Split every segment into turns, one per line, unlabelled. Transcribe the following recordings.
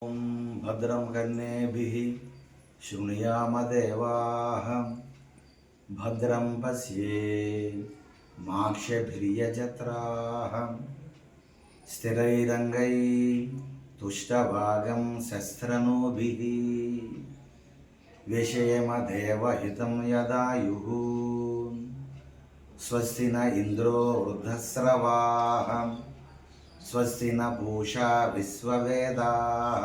ॐ भद्रं कर्णेभिः शृणुयामदेवाः भद्रं पश्येमाक्षभिर्यजत्राः स्थिरैरङ्गैस्तुष्टभागं शस्त्रनूभिः व्यशेमदेवहितं यदायुः स्वस्ति न इन्द्रो वृद्धस्रवाः स्वस्ति न पूषा विश्ववेदाः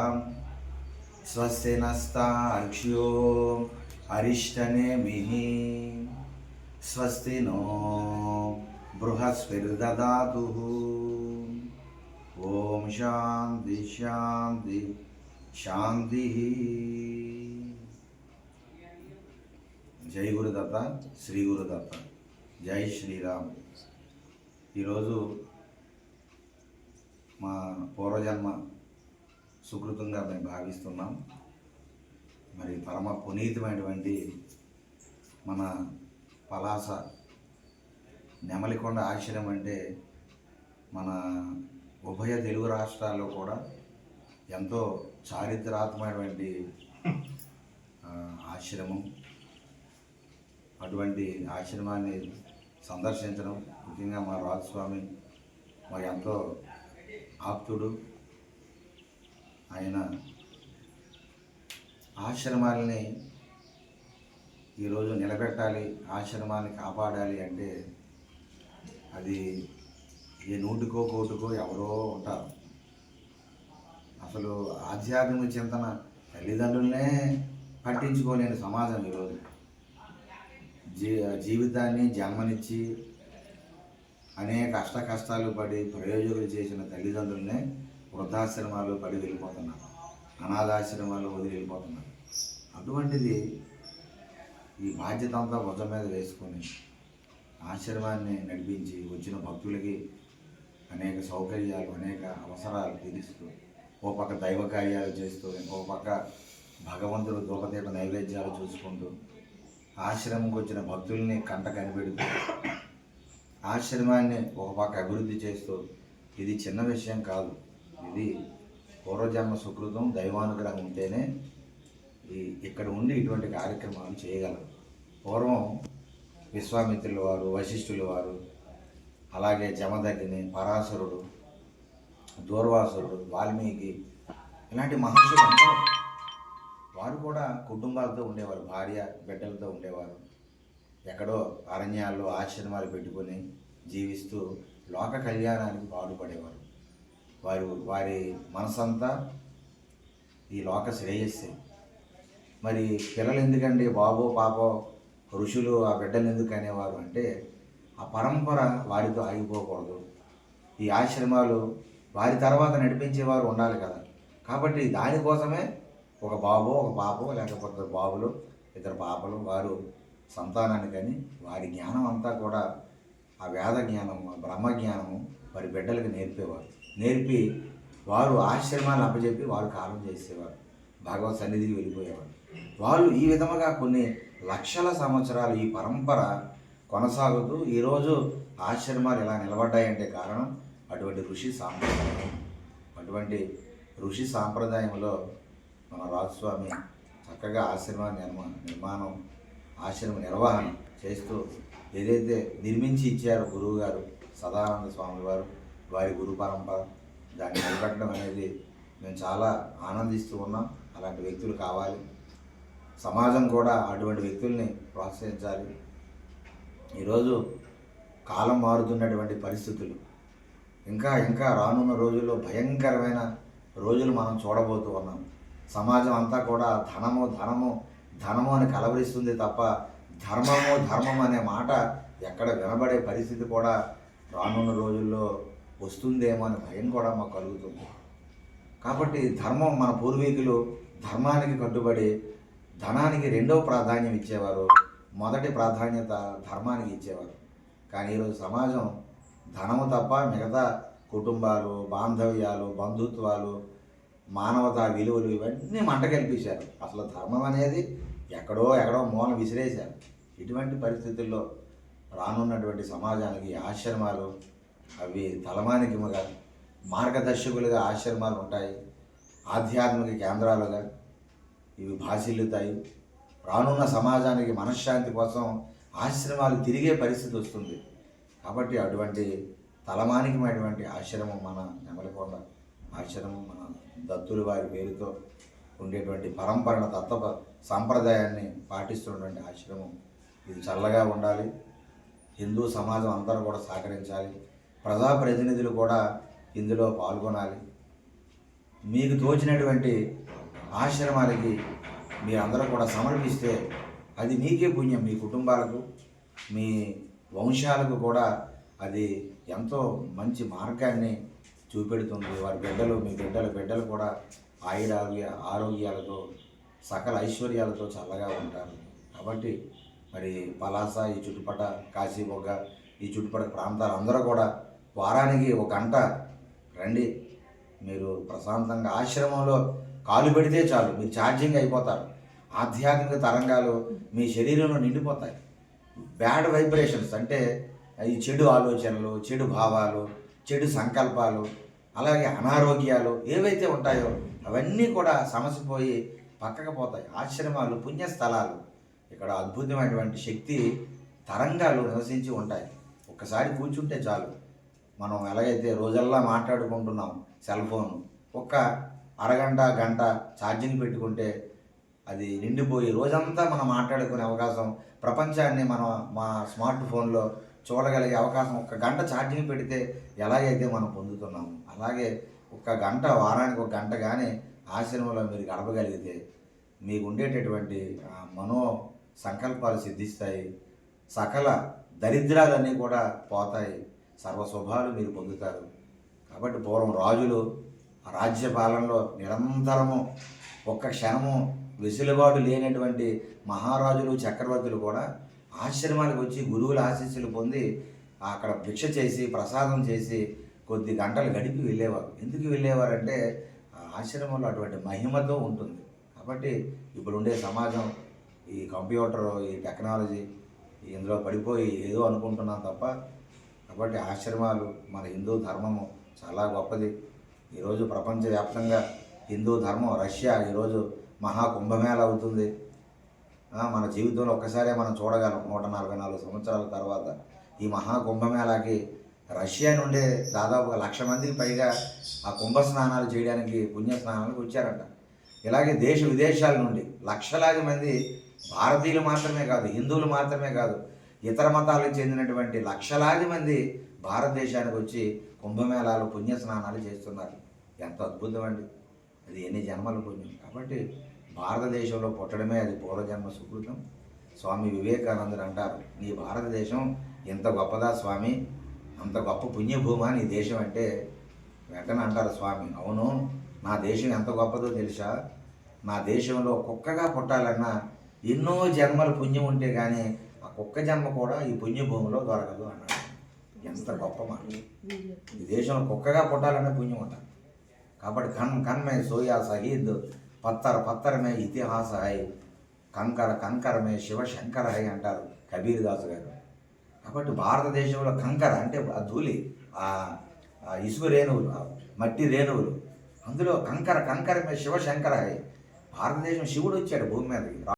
स्वस्ति नस्तार्क्ष्यो अरिष्टनेमिः स्वस्ति नो बृहस्पतिर्ददातु। ओम शांति शांति शांति। जय गुरुदत्त, श्री गुरुदत्त, जय श्रीराम। మా పూర్వజన్మ సుకృతంగా మేము భావిస్తున్నాం. మరి పరమ పునీతమైనటువంటి మన పలాస నెమలికొండ ఆశ్రమం అంటే మన ఉభయ తెలుగు రాష్ట్రాల్లో కూడా ఎంతో చారిత్రాత్మకమైనటువంటి ఆశ్రమం. అటువంటి ఆశ్రమాన్ని సందర్శించడం, ముఖ్యంగా మా రాజస్వామి మరి ఎంతో ఆప్తుడు. ఆయన ఆశ్రమాలని ఈరోజు నిలబెట్టాలి, ఆశ్రమాన్ని కాపాడాలి అంటే అది ఏ నూటికో కోటికో ఎవరో ఉంటారు. అసలు ఆధ్యాత్మిక చింతన తల్లిదండ్రులనే పట్టించుకోలేని సమాజం ఈరోజు. జీవితాన్ని జన్మనిచ్చి అనేక కష్టాలు పడి ప్రయోజకులు చేసిన తల్లిదండ్రులనే వృద్ధాశ్రమాలు పడి వెళ్ళిపోతున్నారు, అనాథాశ్రమాలు వదిలి వెళ్ళిపోతున్నారు. అటువంటిది ఈ బాధ్యత అంతా భుజం మీద వేసుకొని ఆశ్రమాన్ని నడిపించి వచ్చిన భక్తులకి అనేక సౌకర్యాలు, అనేక అవసరాలు తీరుస్తూ, ఓ పక్క దైవ కార్యాలు చేస్తూ, ఇంకో పక్క భగవంతుడు ధూపదీప నైవేద్యాలు చూసుకుంటూ ఆశ్రమంకి వచ్చిన భక్తుల్ని కంట కనిపెడుతూ ఆశ్రమాన్ని ఒక పక్క అభివృద్ధి చేస్తూ, ఇది చిన్న విషయం కాదు. ఇది పూర్వజన్మ సుకృతం, దైవానుగ్రహం ఉంటేనే ఇక్కడ ఉండి ఇటువంటి కార్యక్రమాలు చేయగలరు. పూర్వం విశ్వామిత్రుల వారు, వశిష్ఠుల వారు, అలాగే జమదగ్ని, పరాశరుడు, దూర్వాసురుడు, వాల్మీకి ఇలాంటి మహర్షులు అందరూ వారు కూడా కుటుంబాలతో ఉండేవారు, భార్య బిడ్డలతో ఉండేవారు. ఎక్కడో అరణ్యాల్లో ఆశ్రమాలు పెట్టుకొని జీవిస్తూ లోక కళ్యాణానికి పాటుపడేవారు. వారి మనసంతా ఈ లోక శ్రేయస్సే. మరి పిల్లలు ఎందుకండి బాబో పాపో, ఋషులు ఆ బిడ్డలు ఎందుకు అనేవారు అంటే ఆ పరంపర వారితో ఆగిపోకూడదు. ఈ ఆశ్రమాలు వారి తర్వాత నడిపించేవారు ఉండాలి కదా. కాబట్టి దానికోసమే ఒక బాబో, ఒక పాపో, లేకపోతే బాబులు, ఇద్దరు పాపలు వారు సంతానాన్ని కానీ వారి జ్ఞానం అంతా కూడా ఆ వేద జ్ఞానము, బ్రహ్మ జ్ఞానము వారి బిడ్డలకు నేర్పేవారు. నేర్పి వారు ఆశ్రమాన్ని అప్పచెప్పి వారు కాలం చేసేవారు, భగవత్ సన్నిధికి వెళ్ళిపోయేవారు. వాళ్ళు ఈ విధముగా కొన్ని లక్షల సంవత్సరాలు ఈ పరంపర కొనసాగుతూ ఈరోజు ఆశ్రమాలు ఇలా నిలబడ్డాయంటే కారణం అటువంటి ఋషి సాంప్రదాయం. అటువంటి ఋషి సాంప్రదాయంలో మన రాజస్వామి చక్కగా ఆశ్రమాన్ని నిర్మాణం, ఆశ్రమ నిర్వహణ చేస్తూ ఏదైతే నిర్మించి ఇచ్చారో గురువు గారు సదానంద స్వామి వారు, వారి గురు పరంపర, దాన్ని నిలబెట్టడం అనేది మేము చాలా ఆనందిస్తూ ఉన్నాం. అలాంటి వ్యక్తులు కావాలి, సమాజం కూడా అటువంటి వ్యక్తుల్ని ప్రోత్సహించాలి. ఈరోజు కాలం మారుతున్నటువంటి పరిస్థితులు, ఇంకా రానున్న రోజుల్లో భయంకరమైన రోజులు మనం చూడబోతూ ఉన్నాం. సమాజం అంతా కూడా ధనము అని కలవరిస్తుంది తప్ప ధర్మం అనే మాట ఎక్కడ వినబడే పరిస్థితి కూడా రానున్న రోజుల్లో వస్తుందేమో అని భయం కూడా మాకు కలుగుతుంది. కాబట్టి ధర్మం, మన పూర్వీకులు ధర్మానికి కట్టుబడి ధనానికి రెండవ ప్రాధాన్యం ఇచ్చేవారు, మొదటి ప్రాధాన్యత ధర్మానికి ఇచ్చేవారు. కానీ ఈరోజు సమాజం ధనము తప్ప మిగతా కుటుంబాలు, బాంధవ్యాలు, బంధుత్వాలు, మానవతా విలువలు ఇవన్నీ మంట కల్పించారు. అసలు ధర్మం అనేది ఎక్కడో మూల విసిరేశారు. ఇటువంటి పరిస్థితుల్లో రానున్నటువంటి సమాజానికి ఆశ్రమాలు అవి తలమానికి మార్గదర్శకులుగా ఆశ్రమాలు ఉంటాయి. ఆధ్యాత్మిక కేంద్రాలుగా ఇవి భాసిల్లుతాయి. రానున్న సమాజానికి మనశ్శాంతి కోసం ఆశ్రమాలు తిరిగే పరిస్థితి వస్తుంది. కాబట్టి అటువంటి తలమానికమైనటువంటి ఆశ్రమం మన నెమలికొండ ఆశ్రమం, మన దత్తుల వారి పేరుతో ఉండేటువంటి పరంపరణ తత్వ సాంప్రదాయాన్ని పాటిస్తున్నటువంటి ఆశ్రమం. ఇది చల్లగా ఉండాలి. హిందూ సమాజం అందరూ కూడా సహకరించాలి. ప్రజాప్రతినిధులు కూడా ఇందులో పాల్గొనాలి. మీకు తోచినటువంటి ఆశ్రమాలకి మీరందరూ కూడా సమర్పిస్తే అది మీకే పుణ్యం, మీ కుటుంబాలకు, మీ వంశాలకు కూడా అది ఎంతో మంచి మార్గాన్ని చూపెడుతుంది. వారి బిడ్డలు, మీ బిడ్డలు కూడా ఆరోగ్యాలతో సకల ఐశ్వర్యాలతో చల్లగా ఉంటారు. కాబట్టి మరి పలాస, ఈ చుట్టుపక్కల కాశీబొగ్గ, ఈ చుట్టుపక్కల ప్రాంతాలు అందరూ కూడా వారానికి 1 గంట రండి. మీరు ప్రశాంతంగా ఆశ్రమంలో కాలు పెడితే చాలు, మీరు ఛార్జింగ్ అయిపోతారు. ఆధ్యాత్మిక తరంగాలు మీ శరీరంలో నిండిపోతాయి. బ్యాడ్ వైబ్రేషన్స్ అంటే ఈ చెడు ఆలోచనలు, చెడు భావాలు, చెడు సంకల్పాలు, అలాగే అనారోగ్యాలు ఏవైతే ఉంటాయో అవన్నీ కూడా సమసిపోయి పక్కకు పోతాయి. ఆశ్రమాలు పుణ్యస్థలాలు. ఇక్కడ అద్భుతమైనటువంటి శక్తి తరంగాలు నివసించి ఉంటాయి. ఒక్కసారి కూర్చుంటే చాలు. మనం ఎలాగైతే రోజల్లా మాట్లాడుకుంటున్నాం సెల్ ఫోన్, ఒక్క అరగంట గంట ఛార్జింగ్ పెట్టుకుంటే అది నిండిపోయి రోజంతా మనం మాట్లాడుకునే అవకాశం, ప్రపంచాన్ని మనం మా స్మార్ట్ ఫోన్లో చూడగలిగే అవకాశం 1 గంట ఛార్జింగ్ పెడితే ఎలాగైతే మనం పొందుతున్నాము, అలాగే 1 గంట, వారానికి 1 గంట కానీ ఆశ్రమంలో మీరు గడపగలిగితే మీకు ఉండేటటువంటి మనో సంకల్పాలు సిద్ధిస్తాయి. సకల దరిద్రాలన్నీ కూడా పోతాయి. సర్వశుభాలు మీరు పొందుతారు. కాబట్టి పూర్వం రాజులు రాజ్య పాలనలో నిరంతరము ఒక్క క్షణము వెసులుబాటు లేనటువంటి మహారాజులు, చక్రవర్తులు కూడా ఆశ్రమాలకు వచ్చి గురువుల ఆశీస్సులు పొంది అక్కడ భిక్ష చేసి ప్రసాదం చేసి కొద్ది గంటలు గడిపి వెళ్ళేవారు. ఎందుకు వెళ్ళేవారంటే ఆశ్రమంలో అటువంటి మహిమతో ఉంటుంది. కాబట్టి ఇప్పుడు ఉండే సమాజం ఈ కంప్యూటర్, ఈ టెక్నాలజీ ఇందులో పడిపోయి ఏదో అనుకుంటున్నాం తప్ప. కాబట్టి ఆశ్రమాలు, మన హిందూ ధర్మము చాలా గొప్పది. ఈరోజు ప్రపంచవ్యాప్తంగా హిందూ ధర్మం, రష్యా ఈరోజు మహాకుంభమేళ అవుతుంది. మన జీవితంలో ఒక్కసారే మనం చూడగలం. 144 సంవత్సరాల తర్వాత ఈ మహాకుంభమేళాకి రష్యా నుండే దాదాపు 1,00,000 మందికి పైగా ఆ కుంభ స్నానాలు చేయడానికి, పుణ్య స్నానాలకు వచ్చారంట. ఇలాగే దేశ విదేశాల నుండి లక్షలాది మంది, భారతీయులు మాత్రమే కాదు, హిందువులు మాత్రమే కాదు, ఇతర మతాలకు చెందినటువంటి లక్షలాది మంది భారతదేశానికి వచ్చి కుంభమేళాలు, పుణ్య స్నానాలు చేస్తున్నారు. ఎంత అద్భుతం అండి! అది ఎన్ని జన్మల పుణ్యం. కాబట్టి భారతదేశంలో పుట్టడమే అది పూర్వజన్మ సుకృతం. స్వామి వివేకానందుడు అంటారు, నీ భారతదేశం ఎంత గొప్పదా స్వామి, అంత గొప్ప పుణ్యభూమా నీ దేశం అంటే వెంటనే అంటారు స్వామి, అవును, నా దేశం ఎంత గొప్పదో తెలుసా, నా దేశంలో కుక్కగా పుట్టాలన్నా ఎన్నో జన్మల పుణ్యం ఉంటే కానీ ఆ కుక్క జన్మ కూడా ఈ పుణ్యభూమిలో దొరకదు అన్నాడు. ఎంత గొప్ప మాట! ఈ దేశంలో కుక్కగా పుట్టాలన్నా పుణ్యం ఉంటారు. కాబట్టి కన్మే సోయా సహీద్, పత్తర్ మే ఇతిహాస హై, కంకర మే శివశంకర హై అంటారు కబీర్ దాసు గారు. కాబట్టి భారతదేశంలో కంకర అంటే ఆ ధూళి, ఆ ఇసుక రేణువులు, మట్టి రేణువులు, అందులో కంకర మే శివశంకర హై. భారతదేశం శివుడు వచ్చాడు భూమి మీదకి.